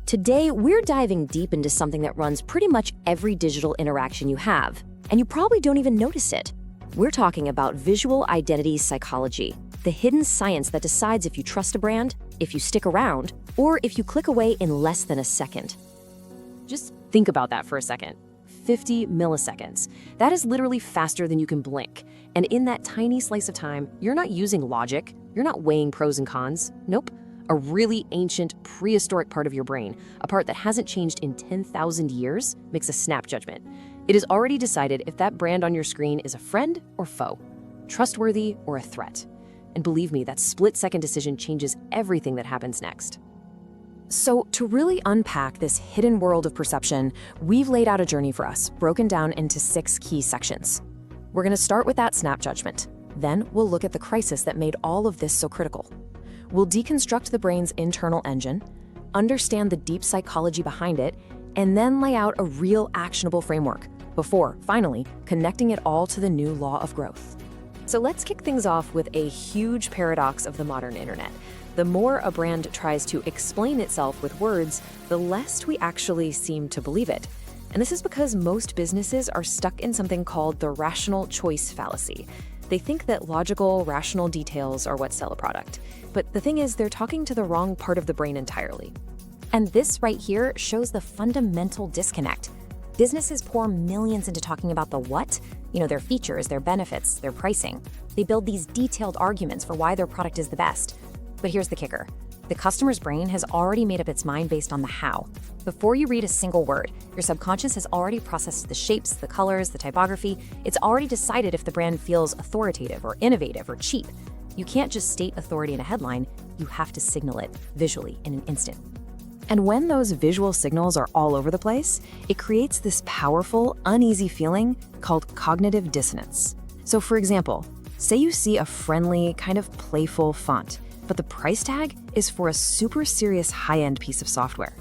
Today, we're diving deep into something that runs pretty much every digital interaction you have, and you probably don't even notice it. We're talking about visual identity psychology, the hidden science that decides if you trust a brand, if you stick around, or if you click away in less than a second. Just think about that for a second. 50 milliseconds. That is literally faster than you can blink. And in that tiny slice of time, you're not using logic, you're not weighing pros and cons. Nope. A really ancient, prehistoric part of your brain, a part that hasn't changed in 10,000 years, makes a snap judgment. It has already decided if that brand on your screen is a friend or foe, trustworthy or a threat. And believe me, that split-second decision changes everything that happens next. So to really unpack this hidden world of perception, we've laid out a journey for us, broken down into 6 key sections. We're going to start with that snap judgment. Then we'll look at the crisis that made all of this so critical. We'll deconstruct the brain's internal engine, understand the deep psychology behind it, and then lay out a real actionable framework before, finally, connecting it all to the new law of growth. So let's kick things off with a huge paradox of the modern internet. The more a brand tries to explain itself with words, the less we actually seem to believe it. And this is because most businesses are stuck in something called the rational choice fallacy. They think that logical, rational details are what sell a product. But the thing is, they're talking to the wrong part of the brain entirely. And this right here shows the fundamental disconnect. Businesses pour millions into talking about the what, their features, their benefits, their pricing. They build these detailed arguments for why their product is the best. But here's the kicker. The customer's brain has already made up its mind based on the how. Before you read a single word, your subconscious has already processed the shapes, the colors, the typography. It's already decided if the brand feels authoritative or innovative or cheap. You can't just state authority in a headline, you have to signal it visually in an instant. And when those visual signals are all over the place, it creates this powerful, uneasy feeling called cognitive dissonance. So for example, say you see a friendly, kind of playful font, but the price tag is for a super serious high-end piece of software.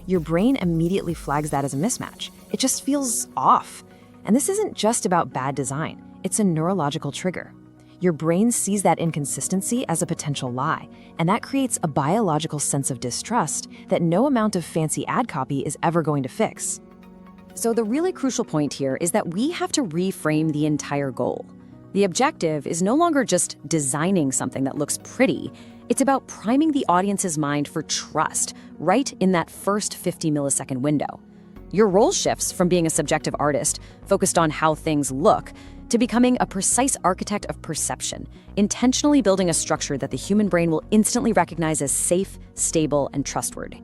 Your brain immediately flags that as a mismatch. It just feels off. And this isn't just about bad design, it's a neurological trigger. Your brain sees that inconsistency as a potential lie, and that creates a biological sense of distrust that no amount of fancy ad copy is ever going to fix. So the really crucial point here is that we have to reframe the entire goal. The objective is no longer just designing something that looks pretty. It's about priming the audience's mind for trust right in that first 50 millisecond window. Your role shifts from being a subjective artist focused on how things look to becoming a precise architect of perception, intentionally building a structure that the human brain will instantly recognize as safe, stable, and trustworthy.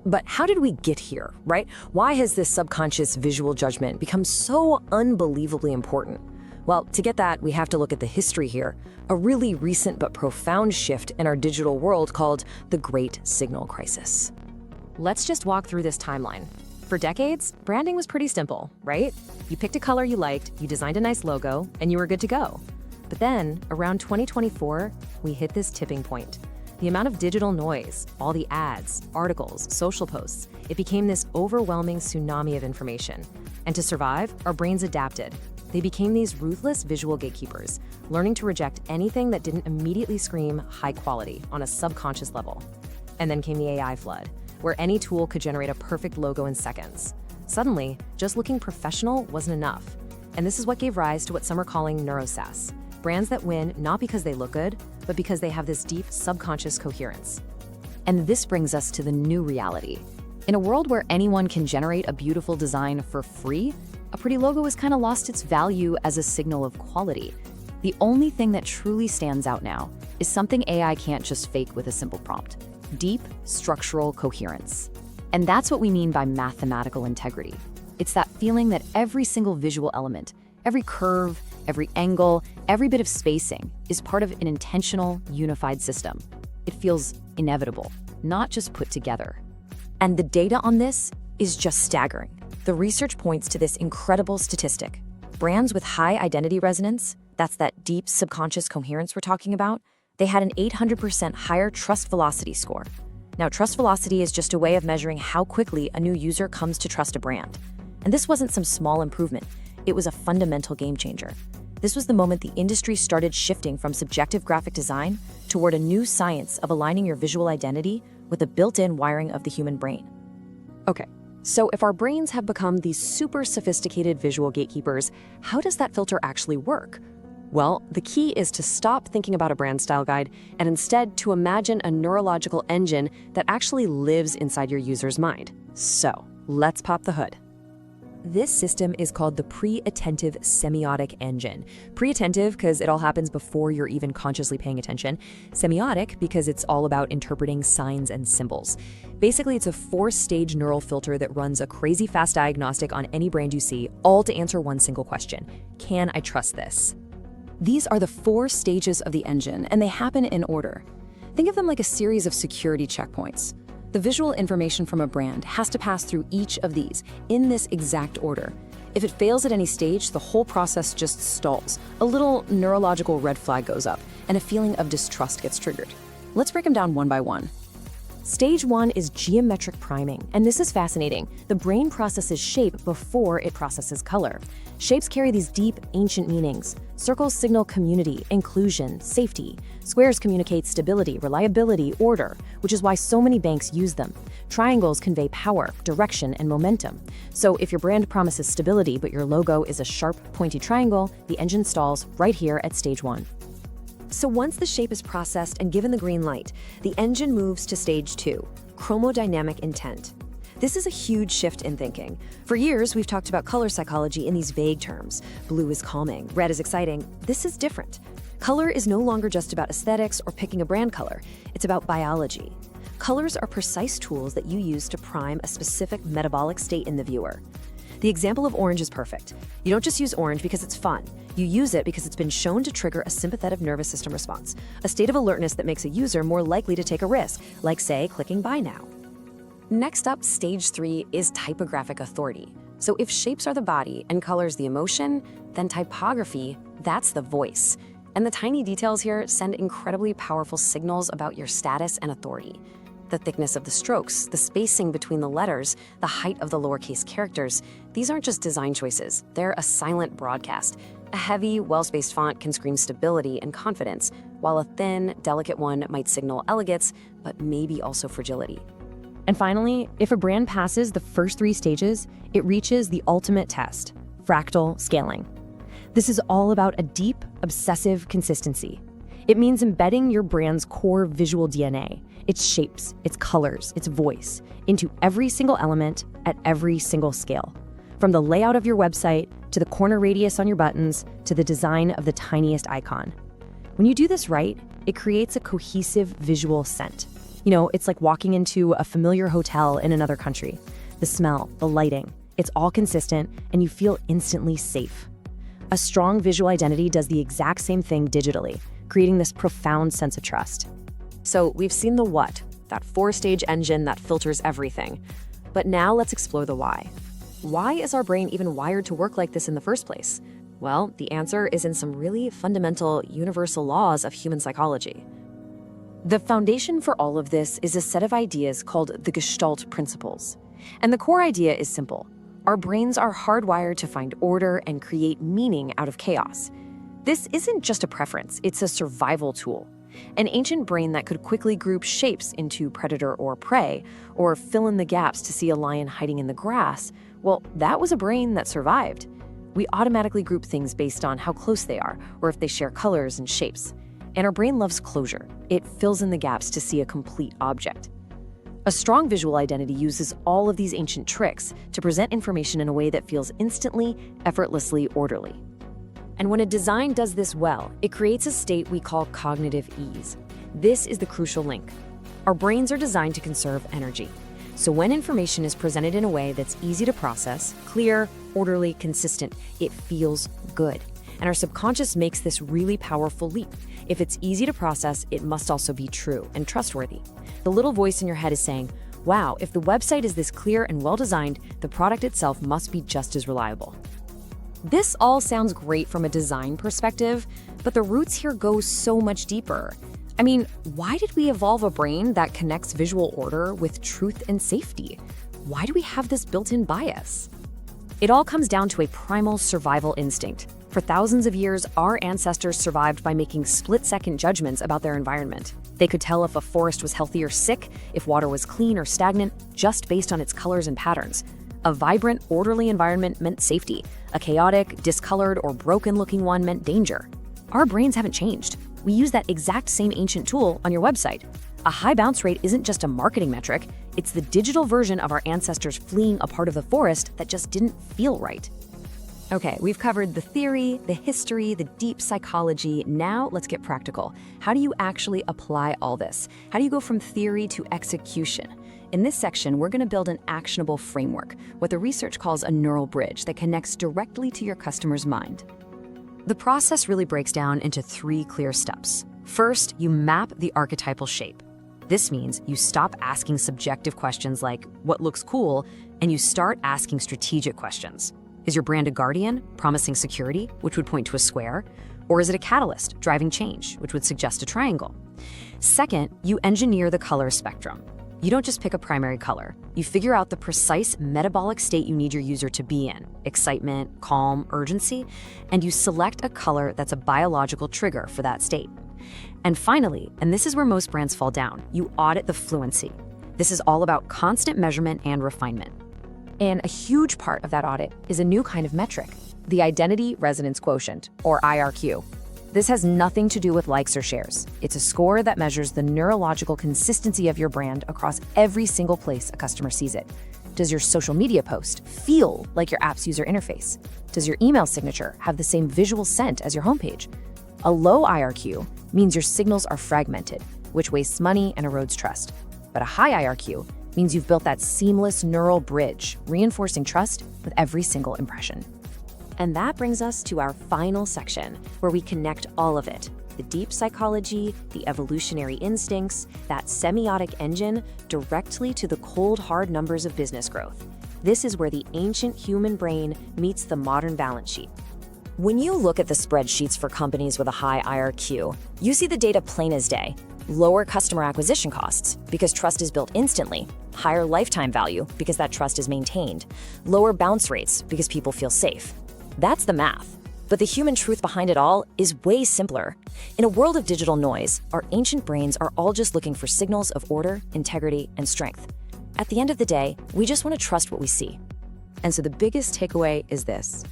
But how did we get here, right? Why has this subconscious visual judgment become so unbelievably important? Well, to get that, we have to look at the history here, a really recent but profound shift in our digital world called the Great Signal Crisis. Let's just walk through this timeline. For decades, branding was pretty simple, right? You picked a color you liked, you designed a nice logo, and you were good to go. But then, around 2024, we hit this tipping point. The amount of digital noise, all the ads, articles, social posts, it became this overwhelming tsunami of information. And to survive, our brains adapted. They became these ruthless visual gatekeepers, learning to reject anything that didn't immediately scream high quality on a subconscious level. And then came the AI flood, where any tool could generate a perfect logo in seconds. Suddenly, just looking professional wasn't enough. And this is what gave rise to what some are calling neuro-SaaS, brands that win not because they look good, but because they have this deep subconscious coherence. And this brings us to the new reality. In a world where anyone can generate a beautiful design for free, a pretty logo has kind of lost its value as a signal of quality. The only thing that truly stands out now is something AI can't just fake with a simple prompt: deep structural coherence. And that's what we mean by mathematical integrity. It's that feeling that every single visual element, every curve, every angle, every bit of spacing is part of an intentional, unified system. It feels inevitable, not just put together. And the data on this is just staggering. The research points to this incredible statistic. Brands with high identity resonance, that's that deep subconscious coherence we're talking about, they had an 800% higher trust velocity score. Now, trust velocity is just a way of measuring how quickly a new user comes to trust a brand. And this wasn't some small improvement. It was a fundamental game changer. This was the moment the industry started shifting from subjective graphic design toward a new science of aligning your visual identity with the built-in wiring of the human brain. Okay, so if our brains have become these super sophisticated visual gatekeepers, how does that filter actually work? Well, the key is to stop thinking about a brand style guide and instead to imagine a neurological engine that actually lives inside your user's mind. So, let's pop the hood. This system is called the Preattentive Semiotic Engine. Preattentive because it all happens before you're even consciously paying attention. Semiotic because it's all about interpreting signs and symbols. Basically, it's a 4-stage neural filter that runs a crazy fast diagnostic on any brand you see, all to answer one single question. Can I trust this? These are the 4 stages of the engine, and they happen in order. Think of them like a series of security checkpoints. The visual information from a brand has to pass through each of these in this exact order. If it fails at any stage, the whole process just stalls. A little neurological red flag goes up, and a feeling of distrust gets triggered. Let's break them down one by one. Stage 1 is geometric priming, and this is fascinating. The brain processes shape before it processes color. Shapes carry these deep, ancient meanings. Circles signal community, inclusion, safety. Squares communicate stability, reliability, order, which is why so many banks use them. Triangles convey power, direction, and momentum. So if your brand promises stability but your logo is a sharp, pointy triangle, the engine stalls right here at stage 1. So once the shape is processed and given the green light, the engine moves to stage 2, Chromodynamic Intent. This is a huge shift in thinking. For years, we've talked about color psychology in these vague terms. Blue is calming, red is exciting. This is different. Color is no longer just about aesthetics or picking a brand color. It's about biology. Colors are precise tools that you use to prime a specific metabolic state in the viewer. The example of orange is perfect. You don't just use orange because it's fun. You use it because it's been shown to trigger a sympathetic nervous system response, a state of alertness that makes a user more likely to take a risk, like, say, clicking buy now. Next up, stage 3 is typographic authority. So if shapes are the body and colors the emotion, then typography, that's the voice. And the tiny details here send incredibly powerful signals about your status and authority. The thickness of the strokes, the spacing between the letters, the height of the lowercase characters, these aren't just design choices, they're a silent broadcast. A heavy, well-spaced font can scream stability and confidence, while a thin, delicate one might signal elegance, but maybe also fragility. And finally, if a brand passes the first 3 stages, it reaches the ultimate test, fractal scaling. This is all about a deep, obsessive consistency. It means embedding your brand's core visual DNA, its shapes, its colors, its voice, into every single element at every single scale. From the layout of your website, to the corner radius on your buttons, to the design of the tiniest icon. When you do this right, it creates a cohesive visual scent. You know, it's like walking into a familiar hotel in another country. The smell, the lighting, it's all consistent, and you feel instantly safe. A strong visual identity does the exact same thing digitally, creating this profound sense of trust. So we've seen the what, that 4-stage engine that filters everything. But now let's explore the why. Why is our brain even wired to work like this in the first place? Well, the answer is in some really fundamental, universal laws of human psychology. The foundation for all of this is a set of ideas called the Gestalt principles. And the core idea is simple. Our brains are hardwired to find order and create meaning out of chaos. This isn't just a preference, it's a survival tool. An ancient brain that could quickly group shapes into predator or prey, or fill in the gaps to see a lion hiding in the grass, well, that was a brain that survived. We automatically group things based on how close they are, or if they share colors and shapes. And our brain loves closure. It fills in the gaps to see a complete object. A strong visual identity uses all of these ancient tricks to present information in a way that feels instantly, effortlessly orderly. And when a design does this well, it creates a state we call cognitive ease. This is the crucial link. Our brains are designed to conserve energy. So when information is presented in a way that's easy to process, clear, orderly, consistent, it feels good. And our subconscious makes this really powerful leap. If it's easy to process, it must also be true and trustworthy. The little voice in your head is saying, wow, if the website is this clear and well-designed, the product itself must be just as reliable. This all sounds great from a design perspective, but the roots here go so much deeper. I mean, why did we evolve a brain that connects visual order with truth and safety? Why do we have this built-in bias? It all comes down to a primal survival instinct. For thousands of years, our ancestors survived by making split-second judgments about their environment. They could tell if a forest was healthy or sick, if water was clean or stagnant, just based on its colors and patterns. A vibrant, orderly environment meant safety. A chaotic, discolored, or broken-looking one meant danger. Our brains haven't changed. We use that exact same ancient tool on your website. A high bounce rate isn't just a marketing metric, it's the digital version of our ancestors fleeing a part of the forest that just didn't feel right. Okay, we've covered the theory, the history, the deep psychology. Now let's get practical. How do you actually apply all this? How do you go from theory to execution? In this section, we're going to build an actionable framework, what the research calls a neural bridge that connects directly to your customer's mind. The process really breaks down into 3 clear steps. First, you map the archetypal shape. This means you stop asking subjective questions like, what looks cool, and you start asking strategic questions. Is your brand a guardian, promising security, which would point to a square? Or is it a catalyst, driving change, which would suggest a triangle? Second, you engineer the color spectrum. You don't just pick a primary color. You figure out the precise metabolic state you need your user to be in, excitement, calm, urgency, and you select a color that's a biological trigger for that state. And finally, and this is where most brands fall down, you audit the fluency. This is all about constant measurement and refinement. And a huge part of that audit is a new kind of metric, the Identity Resonance Quotient, or IRQ. This has nothing to do with likes or shares. It's a score that measures the neurological consistency of your brand across every single place a customer sees it. Does your social media post feel like your app's user interface? Does your email signature have the same visual scent as your homepage? A low IRQ means your signals are fragmented, which wastes money and erodes trust. But a high IRQ means you've built that seamless neural bridge, reinforcing trust with every single impression. And that brings us to our final section, where we connect all of it, the deep psychology, the evolutionary instincts, that semiotic engine, directly to the cold, hard numbers of business growth. This is where the ancient human brain meets the modern balance sheet. When you look at the spreadsheets for companies with a high IRQ, you see the data plain as day. Lower customer acquisition costs, because trust is built instantly. Higher lifetime value, because that trust is maintained. Lower bounce rates, because people feel safe. That's the math. But the human truth behind it all is way simpler. In a world of digital noise, our ancient brains are all just looking for signals of order, integrity, and strength. At the end of the day, we just want to trust what we see. And so the biggest takeaway is this.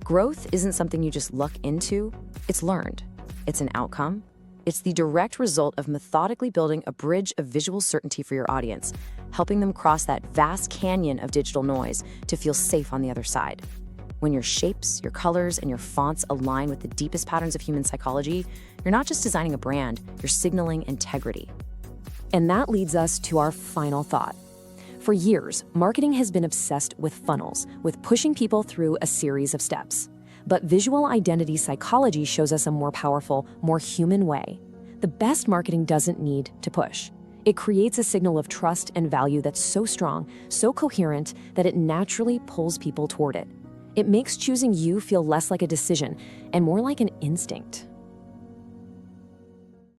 Growth isn't something you just luck into, it's learned. It's an outcome. It's the direct result of methodically building a bridge of visual certainty for your audience, helping them cross that vast canyon of digital noise to feel safe on the other side. When your shapes, your colors, and your fonts align with the deepest patterns of human psychology, you're not just designing a brand, you're signaling integrity. And that leads us to our final thought. For years, marketing has been obsessed with funnels, with pushing people through a series of steps. But visual identity psychology shows us a more powerful, more human way. The best marketing doesn't need to push. It creates a signal of trust and value that's so strong, so coherent, that it naturally pulls people toward it. It makes choosing you feel less like a decision and more like an instinct.